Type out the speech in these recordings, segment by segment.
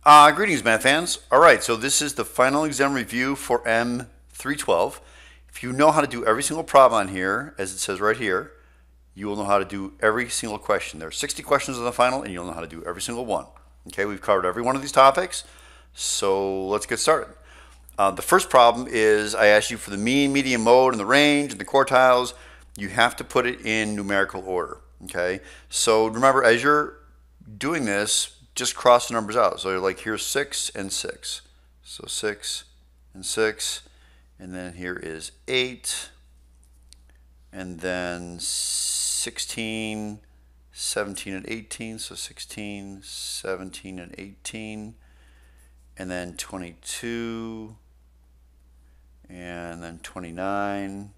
Greetings, math fans. All right, so this is the final exam review for M312. If you know how to do every single problem on here, as it says right here, you will know how to do every single question. There are 60 questions in the final, and you'll know how to do every single one. Okay, we've covered every one of these topics, so let's get started. The first problem is I asked you for the mean, median, mode, and the range, and the quartiles. You have to put it in numerical order. Okay, so remember, as you're doing this, just cross the numbers out. So like here's 6 and 6. So 6 and 6. And then here is 8. And then 16, 17, and 18. So 16, 17, and 18. And then 22. And then 29.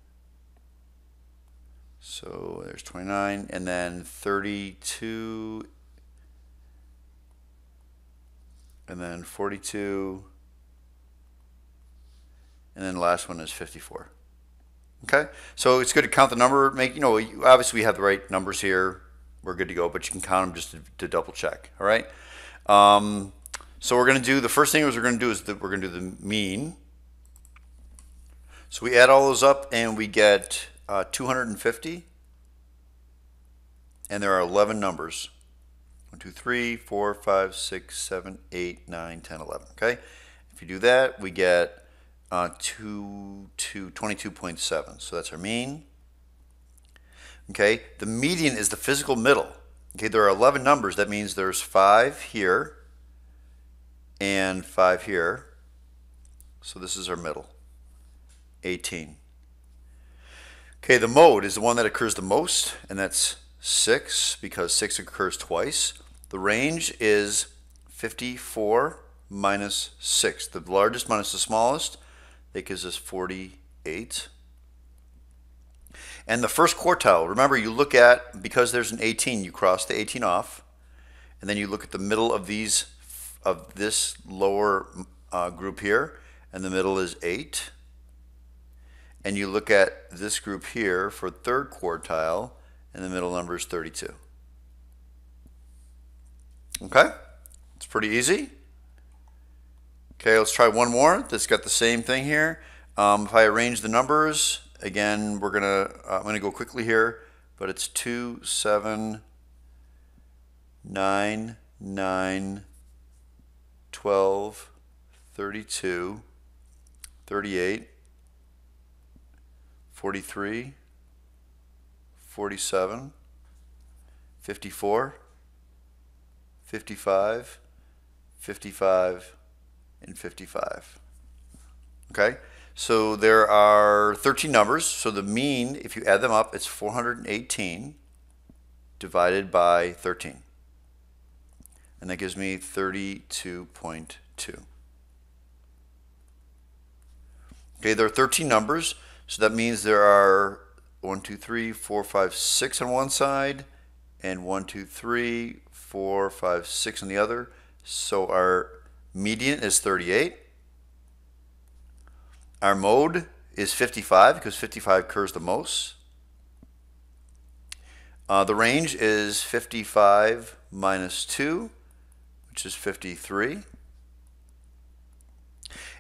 So there's 29. And then 32. And then 42, and then the last one is 54. Okay, so it's good to count the number. Obviously we have the right numbers here. We're good to go, but you can count them just to double check. All right. So we're going to do the first thing we're going to do is we're going to do the mean. So we add all those up and we get 250, and there are 11 numbers. 1, 2, 3, 4, 5, 6, 7, 8, 9, 10, 11. Okay? If you do that, we get 22.7. So that's our mean. Okay? The median is the physical middle. Okay? There are 11 numbers. That means there's 5 here and 5 here. So this is our middle. 18. Okay, the mode is the one that occurs the most, and that's 6 because 6 occurs twice. The range is 54 minus 6. The largest minus the smallest, that gives us 48. And the first quartile, remember you look at, because there's an 18, you cross the 18 off, and then you look at the middle of this lower group here, and the middle is 8. And you look at this group here for third quartile, and the middle number is 32. Okay, it's pretty easy. Okay, let's try one more that's got the same thing here. If I arrange the numbers, again, I'm gonna go quickly here, but it's 2, 7, 9, 9, 12, 32, 38, 43, 47, 54, 55, 55, and 55. Okay, so there are 13 numbers. So the mean, if you add them up, it's 418 divided by 13. And that gives me 32.2. Okay, there are 13 numbers. So that means there are 1, 2, 3, 4, 5, 6 on one side, and 1, 2, 3, 4, 5, 6 on the other. So our median is 38. Our mode is 55 because 55 occurs the most. The range is 55 minus 2, which is 53.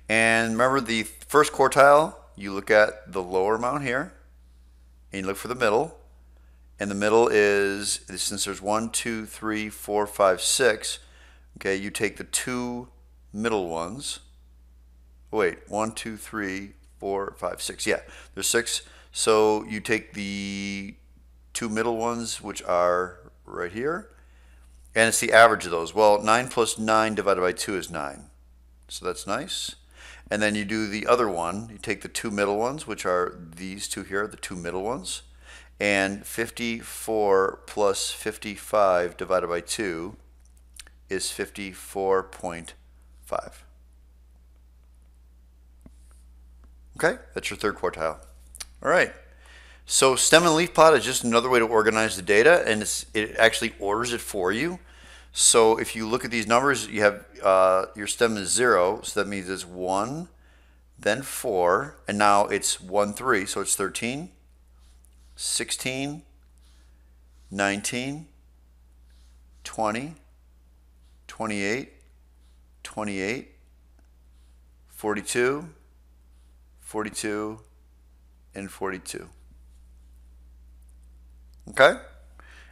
And remember the first quartile, you look at the lower amount here, and you look for the middle. And the middle is, since there's 1, 2, 3, 4, 5, 6, okay, you take the 2 middle ones. Wait, 1, 2, 3, 4, 5, 6. Yeah, there's 6. So you take the 2 middle ones, which are right here, and it's the average of those. Well, 9 plus 9 divided by 2 is 9. So that's nice. And then you do the other one. You take the 2 middle ones, which are these two here, the 2 middle ones. And 54 plus 55 divided by 2 is 54.5. Okay, that's your third quartile. All right. So stem and leaf plot is just another way to organize the data, and it actually orders it for you. So if you look at these numbers, you have your stem is 0, so that means it's 1, then 4, and now it's 1, 3, so it's 13. 16, 19, 20, 28, 28, 42, 42, and 42. Okay?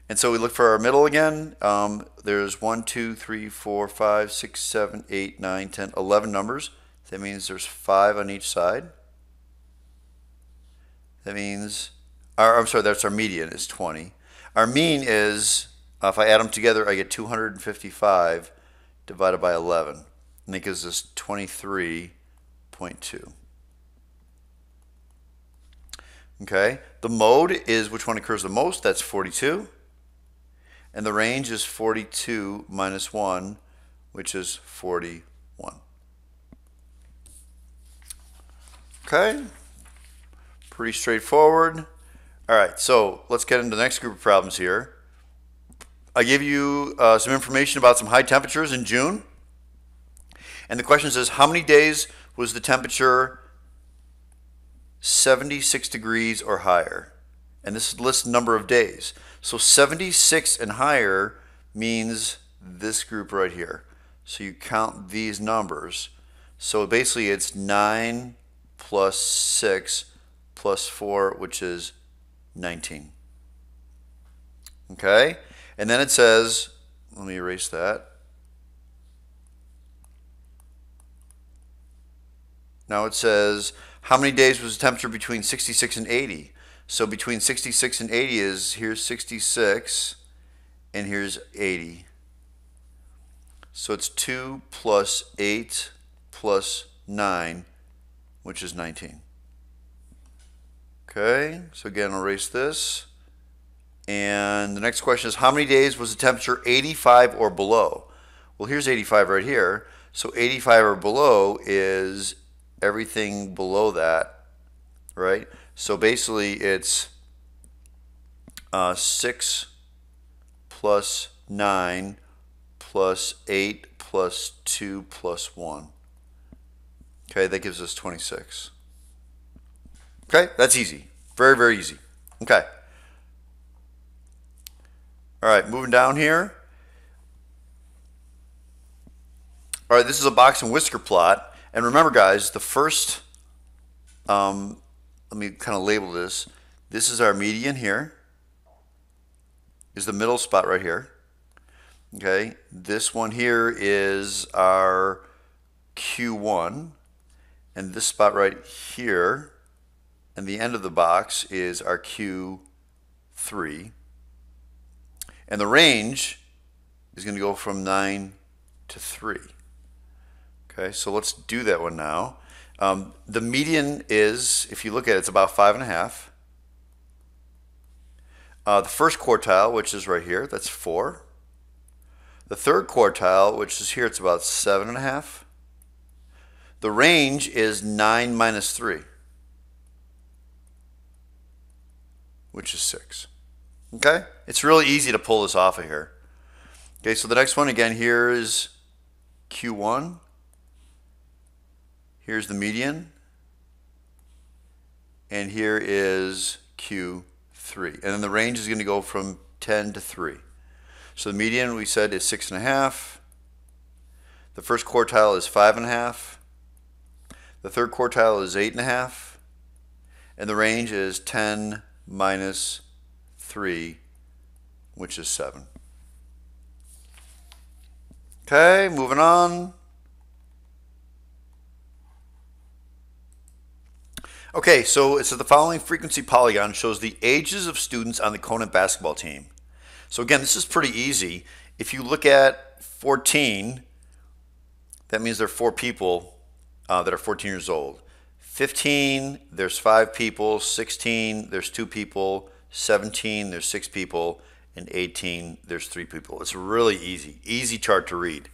And so we look for our middle again. There's 1, 2, 3, 4, 5, 6, 7, 8, 9, 10, 11 numbers. That means there's 5 on each side. That means, I'm sorry, that's our median is 20. Our mean is, if I add them together, I get 255 divided by 11. And that gives us 23.2. Okay, the mode is which one occurs the most, that's 42. And the range is 42 minus 1, which is 41. Okay, pretty straightforward. All right, so let's get into the next group of problems here. I give you some information about some high temperatures in June. And the question says, how many days was the temperature 76 degrees or higher? And this lists number of days. So 76 and higher means this group right here. So you count these numbers. So basically it's 9 plus 6 plus 4, which is 19. Okay? And then it says, let me erase that. Now it says, how many days was the temperature between 66 and 80? So between 66 and 80 is, here's 66 and here's 80. So it's 2 plus 8 plus 9, which is 19. Okay, so again, I'll erase this. And the next question is, how many days was the temperature 85 or below? Well, here's 85 right here. So 85 or below is everything below that, right? So basically it's 6 plus 9 plus 8 plus 2 plus 1. Okay, that gives us 26. Okay, that's easy. Very, very easy. Okay. All right, moving down here. All right, this is a box and whisker plot. And remember, guys, the first, let me kind of label this. This is our median here, is the middle spot right here. Okay, this one here is our Q1, and this spot right here, and the end of the box is our Q3. And the range is going to go from 9 to 3. Okay, so let's do that one now. The median is, if you look at it, it's about 5.5. The first quartile, which is right here, that's 4. The third quartile, which is here, it's about 7.5. The range is 9 minus 3, which is 6. Okay, it's really easy to pull this off of here. Okay, so the next one again here is Q1. Here's the median, and here is Q3. And then the range is going to go from 10 to 3. So the median, we said, is 6.5. The first quartile is 5.5. The third quartile is 8.5. And the range is 10 minus 3, which is 7. Okay, moving on. Okay, so it says the following frequency polygon shows the ages of students on the Conant basketball team. So again, this is pretty easy. If you look at 14, that means there are 4 people that are 14 years old. 15, there's 5 people. 16, there's 2 people. 17, there's 6 people. And 18, there's 3 people. It's really easy chart to read.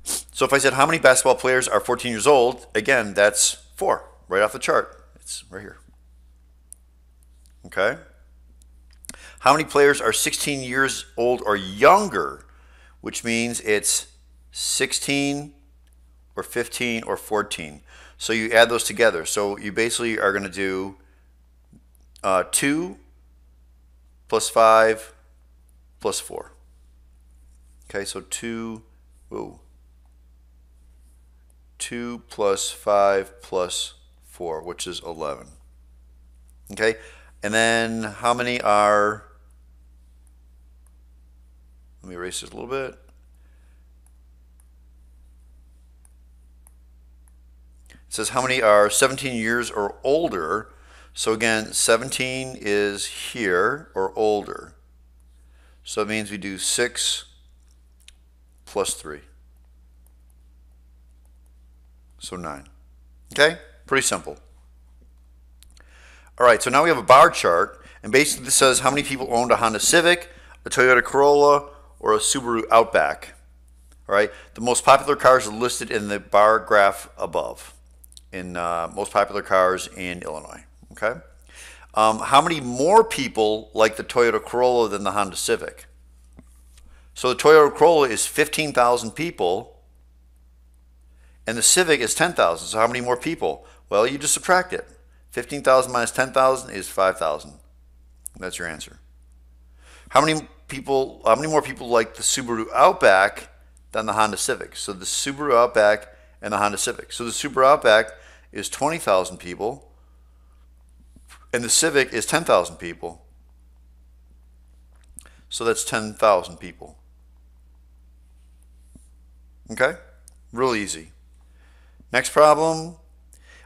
So if I said how many basketball players are 14 years old, again, that's 4. Right off the chart. It's right here. Okay. How many players are 16 years old or younger, which means it's 16 or 15 or 14. So you add those together. So you basically are going to do 2 plus 5 plus 4. Okay, so 2, 2 plus 5 plus 4, which is 11. Okay, and then how many are, let me erase this a little bit. It says how many are 17 years or older. So again, 17 is here, or older. So it means we do 6 plus 3. So 9. Okay, pretty simple. All right, so now we have a bar chart, and basically this says how many people owned a Honda Civic, a Toyota Corolla, or a Subaru Outback. All right, the most popular cars are listed in the bar graph above, in most popular cars in Illinois. Okay, how many more people like the Toyota Corolla than the Honda Civic? So the Toyota Corolla is 15,000 people, and the Civic is 10,000. So how many more people? Well, you just subtract it. 15,000 minus 10,000 is 5,000. That's your answer. How many more people like the Subaru Outback than the Honda Civic? So the Subaru Outback and the Honda Civic. So the Subaru Outback is 20,000 people, and the Civic is 10,000 people. So that's 10,000 people. Okay? Real easy. Next problem.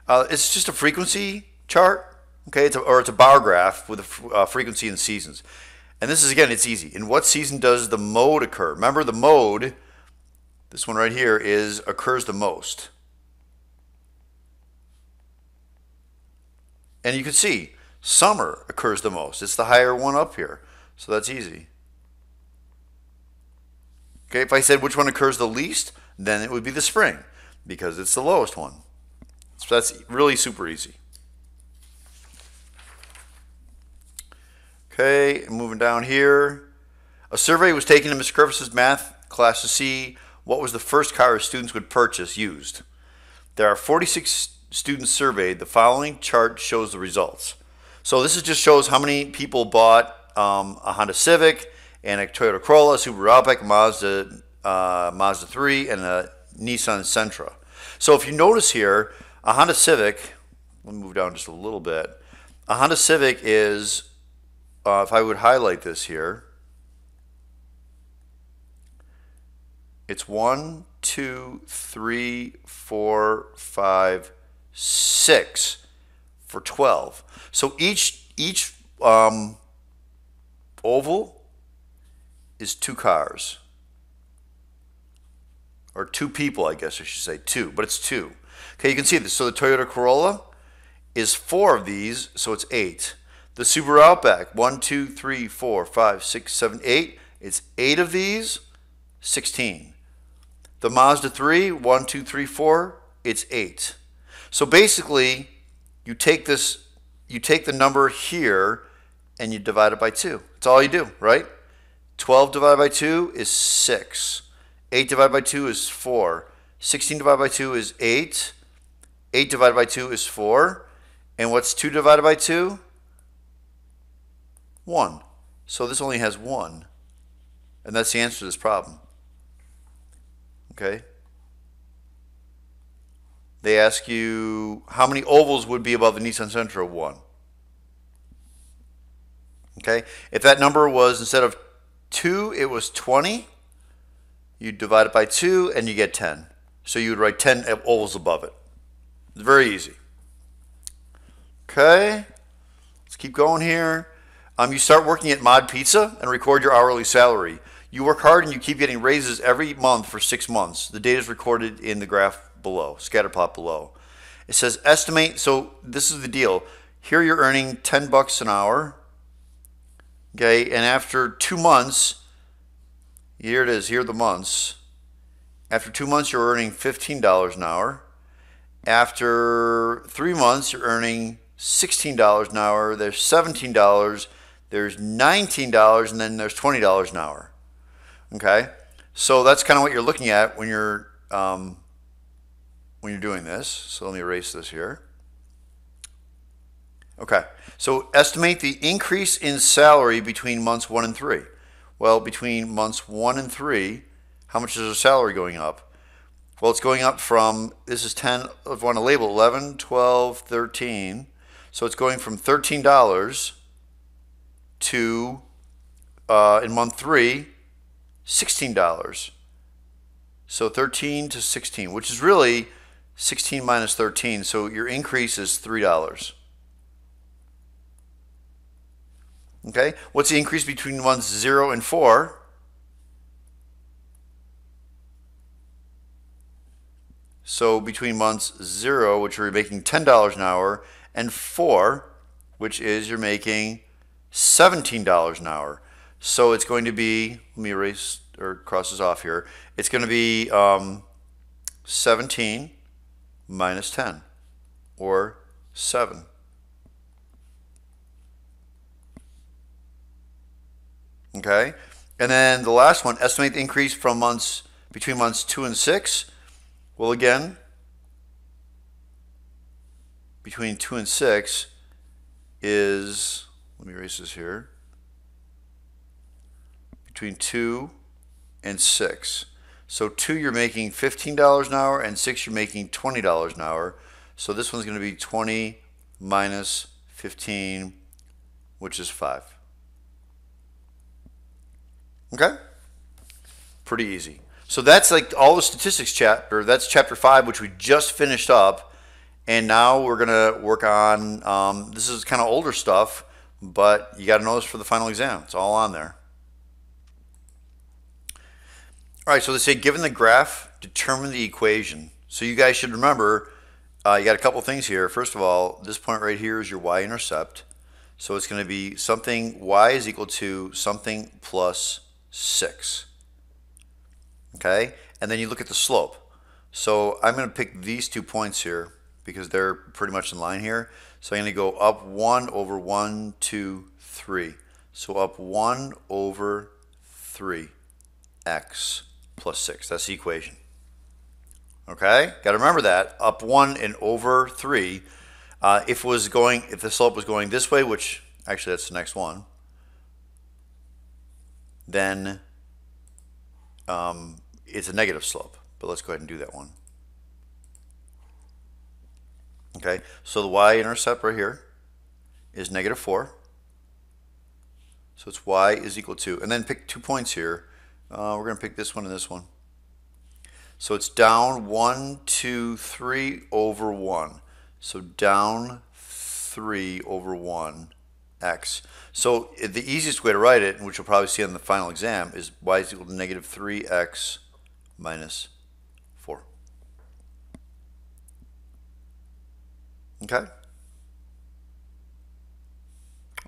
It's just a frequency chart. Okay, it's a bar graph with a frequency and seasons. And this is, again, it's easy. In what season does the mode occur? Remember, the mode, this one right here, occurs the most. And you can see summer occurs the most. It's the higher one up here. So that's easy. Okay, if I said which one occurs the least, then it would be the spring, because it's the lowest one. So that's really super easy. Okay, moving down here. A survey was taken in Mr. Curvis's math class to see what was the first car students would purchase used. There are 46 students surveyed. The following chart shows the results. So this just shows how many people bought a Honda Civic and a Toyota Corolla, Subaru Outback, Mazda 3, and a Nissan Sentra. So if you notice here, a Honda Civic, let me move down just a little bit. A Honda Civic is, if I would highlight this here, it's 1, 2, 3, 4, 5, 6 for 12. So each oval is 2 cars. Or 2 people, I guess I should say, 2, but it's 2. Okay, you can see this. So the Toyota Corolla is 4 of these, so it's 8. The Subaru Outback, 1, 2, 3, 4, 5, 6, 7, 8. It's 8 of these, 16. The Mazda 3, 1, 2, 3, 4. It's 8. So basically, you take the number here and you divide it by 2. That's all you do, right? 12 divided by 2 is 6. 8 divided by 2 is 4. 16 divided by 2 is 8. 8 divided by 2 is 4. And what's 2 divided by 2? 1. So this only has 1. And that's the answer to this problem. Okay? They ask you how many ovals would be above the Nissan Sentra? 1. Okay? If that number was, instead of 2, it was 20, you divide it by 2 and you get 10. So you would write 10 ovals above it. It's very easy. Okay, let's keep going here. You start working at Mod Pizza and record your hourly salary. You work hard and you keep getting raises every month for 6 months. The data is recorded in the graph below, scatter plot below. It says estimate, so this is the deal. Here you're earning 10 bucks an hour. Okay, and after 2 months, here it is, here are the months. After 2 months, you're earning $15 an hour. After 3 months, you're earning $16 an hour. There's $17, there's $19, and then there's $20 an hour. Okay, so that's kind of what you're looking at when you're doing this. So let me erase this here. Okay, so estimate the increase in salary between months 1 and 3. Well, between months 1 and 3, how much is the salary going up? Well, it's going up from, this is 10, if I want to label 11, 12, 13. So it's going from $13 to, in month 3, $16. So 13 to 16, which is really 16 minus 13. So your increase is $3. Okay, what's the increase between months 0 and 4? So between months 0, which you're making $10 an hour, and 4, which is you're making $17 an hour. So it's going to be, let me erase or cross this off here. It's going to be 17 minus 10, or 7. Okay, and then the last one, estimate the increase from between months 2 and 6. Well, again, between 2 and 6 is, let me erase this here, between 2 and 6. So 2 you're making $15 an hour, and 6 you're making $20 an hour. So this one's going to be 20 minus 15, which is 5. Okay? Pretty easy. So that's like all the statistics chapter. That's chapter 5, which we just finished up. And now we're going to work on, this is kind of older stuff, but you got to know this for the final exam. It's all on there. All right, so they say, given the graph, determine the equation. So you guys should remember, you got a couple things here. First of all, this point right here is your y-intercept. So it's going to be something, y is equal to something plus 6. Okay, and then you look at the slope. So I'm going to pick these 2 points here because they're pretty much in line here. So I'm going to go up 1 over 1, 2, 3. So up 1 over 3 x plus 6. That's the equation. Okay, got to remember that. Up 1 and over 3. If the slope was going this way, which actually that's the next one, then it's a negative slope. But let's go ahead and do that one. Okay, so the y-intercept right here is -4. So it's y is equal to, and then pick 2 points here. We're going to pick this one and this one. So it's down 1, 2, 3 over 1. So down 3 over 1 x. So the easiest way to write it, which you'll probably see on the final exam, is y is equal to -3x minus 4. Okay?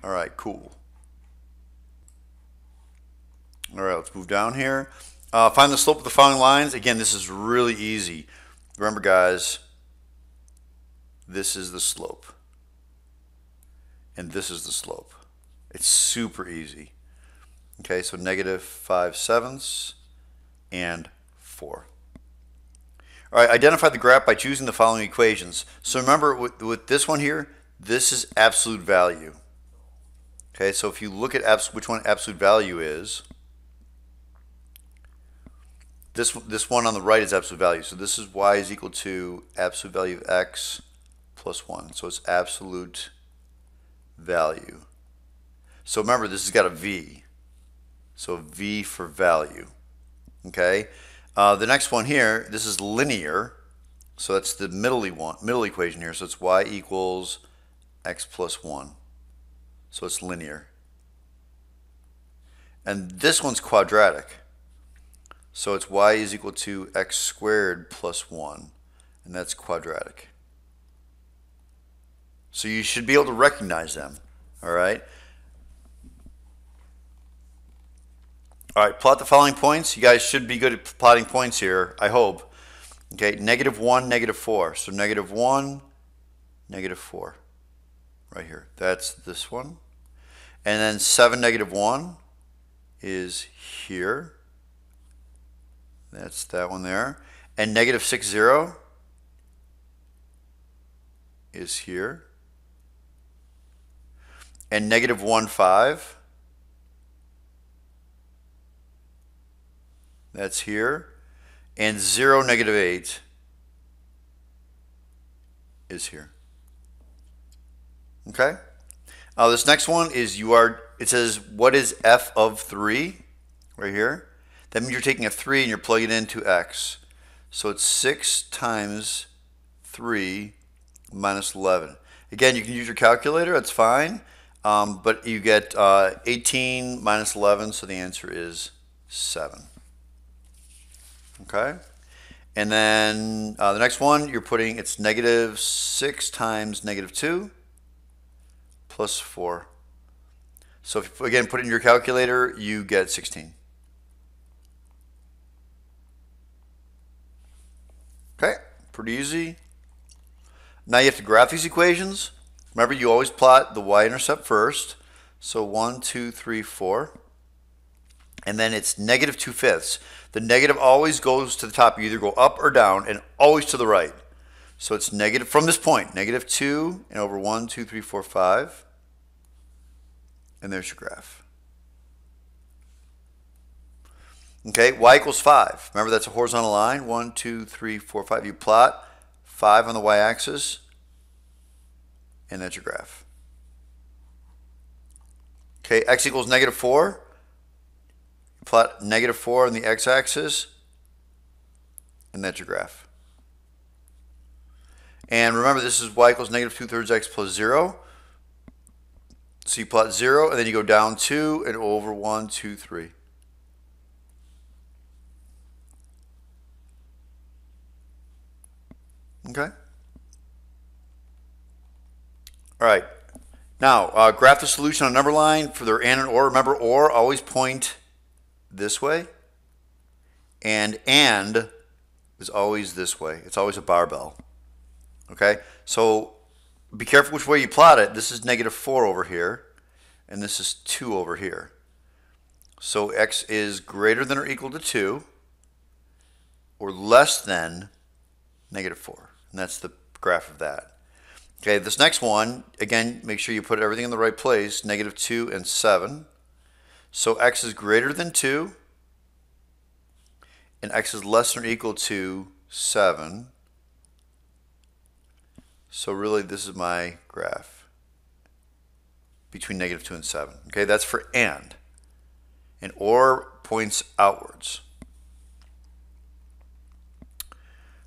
All right, cool. All right, let's move down here. Find the slope of the following lines. Again, this is really easy. Remember, guys, this is the slope. And this is the slope. It's super easy. Okay, so -5/7 and 4. All right, identify the graph by choosing the following equations. So remember, with this one here, this is absolute value. Okay, so if you look at which one absolute value is, this one on the right is absolute value. So this is y is equal to absolute value of x plus 1. So it's absolute value. So remember, this has got a v. So v for value. Okay. The next one here, this is linear. So that's the middle equation here. So it's y equals x plus 1. So it's linear. And this one's quadratic. So it's y is equal to x squared plus 1. And that's quadratic. So you should be able to recognize them. All right. All right, plot the following points. You guys should be good at plotting points here, I hope. Okay, -1, -4. So -1, -4. Right here. That's this one. And then 7, -1 is here. That's that one there. And -6, 0 is here. And -1, 5. That's here. and 0, negative 8 is here. Okay? This next one is it says, what is f of 3? Right here. That means you're taking a 3 and you're plugging it into x. So it's 6 times 3 minus 11. Again, you can use your calculator, that's fine. But you get 18 minus 11, so the answer is 7. Okay? And then the next one, you're putting, it's negative 6 times negative 2 plus 4. So if you, again, put it in your calculator, you get 16. Okay, pretty easy. Now you have to graph these equations. Remember, you always plot the y-intercept first. So 1, 2, 3, 4. And then it's negative 2/5. The negative always goes to the top. You either go up or down, and always to the right. So it's negative from this point, negative 2 and over 1, 2, 3, 4, 5. And there's your graph. Okay, y equals 5. Remember, that's a horizontal line. 1, 2, 3, 4, 5. You plot 5 on the y-axis, and that's your graph. Okay, x equals negative 4. You plot negative 4 on the x-axis, and that's your graph. And remember, this is y equals negative 2/3 x plus 0. So you plot 0, and then you go down 2 and over 1, 2, 3. Okay. All right. Now, graph the solution on a number line for their and or. Remember, or always point this way, and is always this way. It's always a barbell. Okay? So be careful which way you plot it. This is negative 4 over here, and this is 2 over here. So x is greater than or equal to 2, or less than negative 4. And that's the graph of that. Okay, this next one, again, make sure you put everything in the right place, negative 2 and 7. So x is greater than 2, and x is less than or equal to 7. So really, this is my graph between negative 2 and 7. Okay, that's for and. And or points outwards.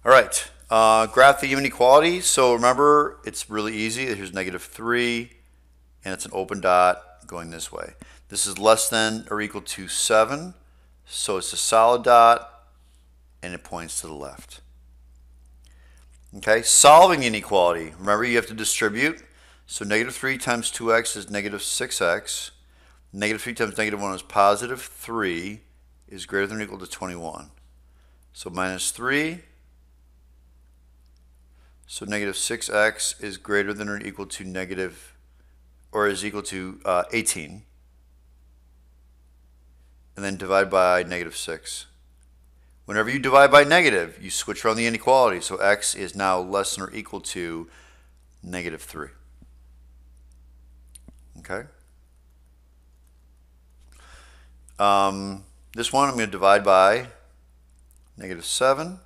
All right. Graph the given inequality. So remember, it's really easy. Here's negative 3, and it's an open dot going this way. This is less than or equal to 7, so it's a solid dot, and it points to the left. Okay, solving inequality. Remember, you have to distribute. So negative 3 times 2x is negative 6x. Negative 3 times negative 1 is positive 3 is greater than or equal to 21. So minus 3. So negative 6x is greater than or equal to negative, or is equal to 18. And then divide by negative 6. Whenever you divide by negative, you switch around the inequality. So x is now less than or equal to negative 3. Okay? This one I'm going to divide by negative 7.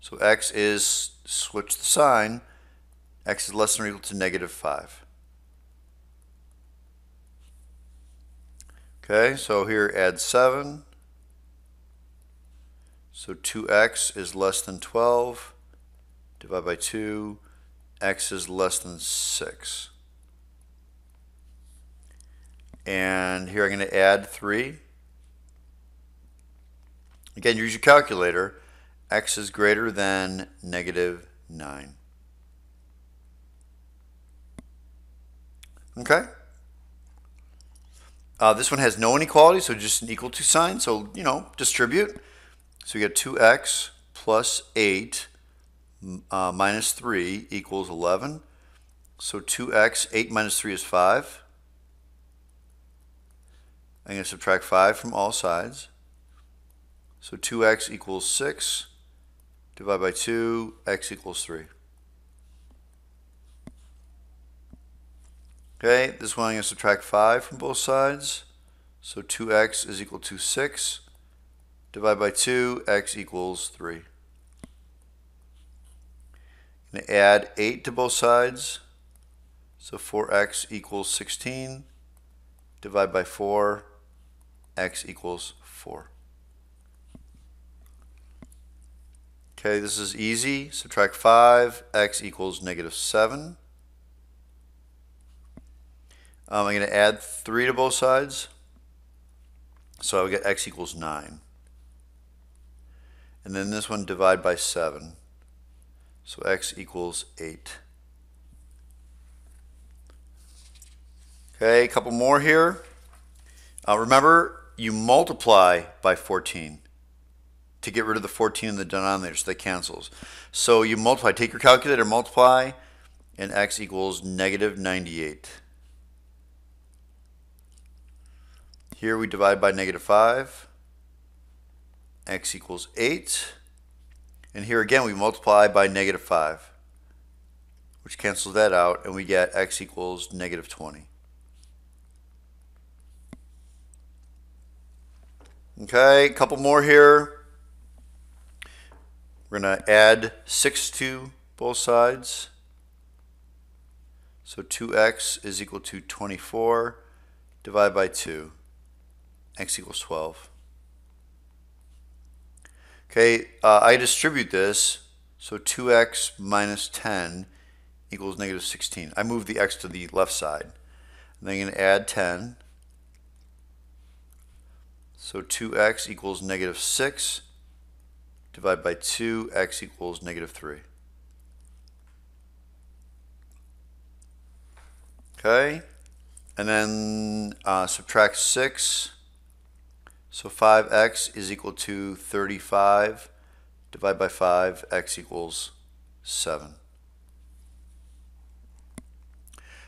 So x is, switch the sign, x is less than or equal to negative 5. Okay, so here add 7. So 2x is less than 12. Divide by 2. X is less than 6. And here I'm going to add 3. Again, use your calculator. X is greater than negative 9. Okay? This one has no inequality, so just an equal to sign. So, distribute. So you get 2x plus 8 minus 3 equals 11. So 2x, 8 minus 3 is 5. I'm going to subtract 5 from all sides. So 2x equals 6. Divide by 2, x equals 3. Okay, this one I'm going to subtract 5 from both sides. So 2x is equal to 6. divide by 2, x equals 3. I'm going to add 8 to both sides. So 4x equals 16. Divide by 4, x equals 4. Okay, this is easy. Subtract 5, x equals -7. I'm going to add 3 to both sides. So I will get x equals 9. And then this one, divide by 7. So x equals 8. Okay, a couple more here. Remember, you multiply by 14 to get rid of the 14 in the denominator, so that cancels. So you multiply, take your calculator, multiply, and x equals -98. Here we divide by -5, x equals 8. And here again we multiply by -5, which cancels that out, and we get x equals -20. Okay, a couple more here. We're going to add 6 to both sides. So 2x is equal to 24. Divide by 2. X equals 12. Okay, I distribute this. So 2x minus 10 equals -16. I move the x to the left side. And then I'm going to add 10. So 2x equals -6. Divide by 2, x equals -3. Okay, and then subtract 6. So 5x is equal to 35. Divide by 5, x equals 7.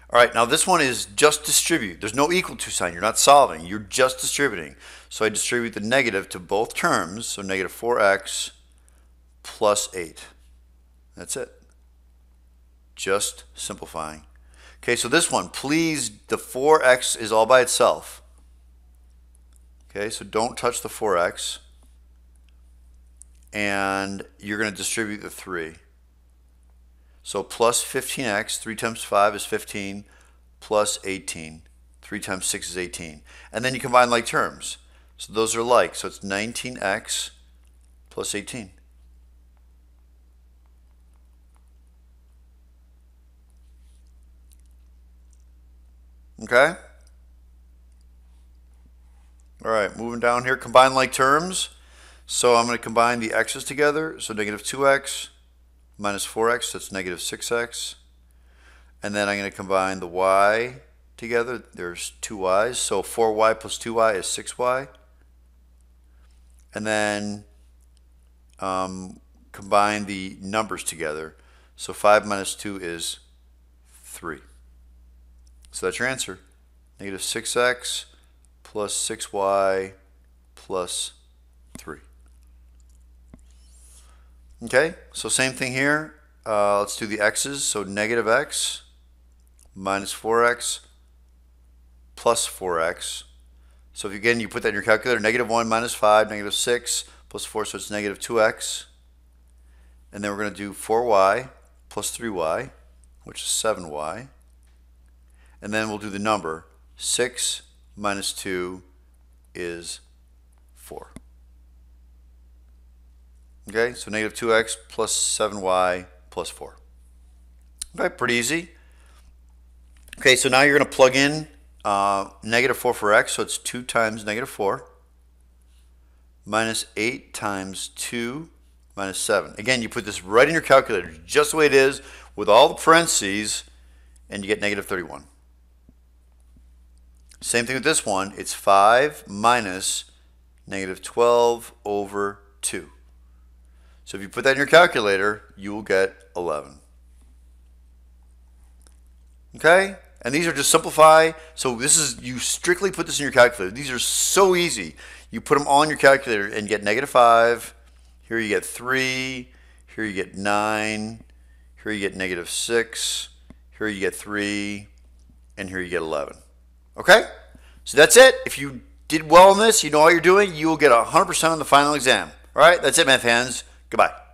All right, now this one is just distribute. There's no equal to sign. You're not solving. You're just distributing. So I distribute the negative to both terms. So -4x plus 8. That's it. Just simplifying. Okay, so this one, please, the 4x is all by itself. Okay, so don't touch the 4x. And you're going to distribute the 3. So plus 15x, 3 times 5 is 15, plus 18. 3 times 6 is 18. And then you combine like terms. So those are like. So it's 19x plus 18. Okay? All right, moving down here, combine like terms. So I'm going to combine the x's together. So -2x minus 4x, that's -6x. And then I'm going to combine the y together. There's 2 y's. So 4y plus 2y is 6y. And then combine the numbers together. So 5 minus 2 is 3. So that's your answer. -6x plus 6y plus 3. Okay, so same thing here. Let's do the x's. So -x minus 4x plus 4x. So if again you put that in your calculator, -1 minus 5, -6 plus 4, so it's -2x. And then we're going to do 4y plus 3y, which is 7y. And then we'll do the number. 6 minus 2 is 4. Okay, so -2x plus 7y plus 4. Okay, pretty easy. Okay, so now you're going to plug in -4 for x, so it's 2 times -4 minus 8 times 2 minus 7. Again, you put this right in your calculator, just the way it is, with all the parentheses, and you get -31. Same thing with this one. It's 5 minus -12 over 2. So if you put that in your calculator, you will get 11. Okay? And these are just simplify. So this is, you strictly put this in your calculator. These are so easy. You put them all in your calculator and get -5. Here you get 3. Here you get 9. Here you get -6. Here you get 3. And here you get 11. Okay? So that's it. If you did well on this, you know how you're doing, you will get 100% on the final exam. All right, that's it, math fans. Goodbye.